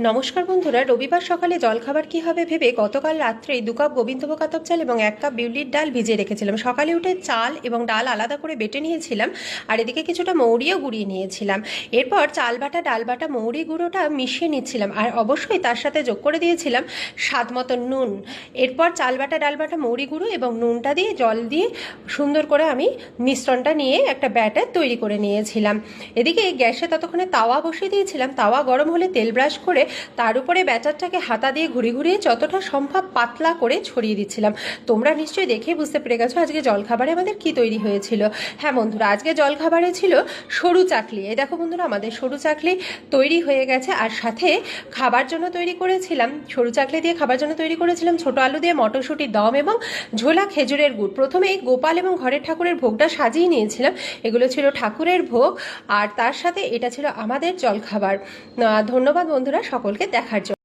নমস্কার বন্ধুরা, রবিবার সকালে জলখাবার কী হবে ভেবে গতকাল রাত্রেই 2 কাপ গোবিন্দভোগ আতপ চাল এবং 1 কাপ বিউলির ডাল ভিজিয়ে রেখেছিলাম। সকালে উঠে চাল এবং ডাল আলাদা করে বেটে নিয়েছিলাম আর এদিকে কিছুটা মৌরিও গুঁড়িয়ে নিয়েছিলাম। এরপর চাল বাটা ডাল বাটা মৌরি গুঁড়োটা মিশিয়ে নিচ্ছিলাম আর অবশ্যই তার সাথে যোগ করে দিয়েছিলাম স্বাদ মতো নুন। এরপর চাল বাটা ডাল বাটা মৌরি গুঁড়ো এবং নুনটা দিয়ে জল দিয়ে সুন্দর করে আমি মিশ্রণটা নিয়ে একটা ব্যাটার তৈরি করে নিয়েছিলাম। এদিকে গ্যাসে ততক্ষণে তাওয়া বসিয়ে দিয়েছিলাম। তাওয়া গরম হলে তেল ব্রাশ করে তার উপরে ব্যাটারটাকে হাতা দিয়ে ঘুরিয়ে ঘুরিয়ে যতটা সম্ভব পাতলা করে ছড়িয়ে দিচ্ছিলাম। তোমরা নিশ্চয়ই দেখেই বুঝতে পেরে গেছো আজকে জলখাবারে আমাদের কি তৈরি হয়েছিল। হ্যাঁ বন্ধুরা, আজকে জলখাবারে ছিল সরু চাকলি। এই দেখো বন্ধুরা, আমাদের সরু চাকলি তৈরি হয়ে গেছে। আর সাথে খাবার জন্য তৈরি করেছিলাম, সরু চাকলি দিয়ে খাবার জন্য তৈরি করেছিলাম ছোট আলু দিয়ে মটরশুঁটির দম এবং ঝোলা খেজুরের গুড়। প্রথমেই গোপাল এবং ঘরের ঠাকুরের ভোগটা সাজিয়ে নিয়েছিলাম। এগুলো ছিল ঠাকুরের ভোগ আর তার সাথে এটা ছিল আমাদের জলখাবার। ধন্যবাদ বন্ধুরা সকলকে দেখার জন্য।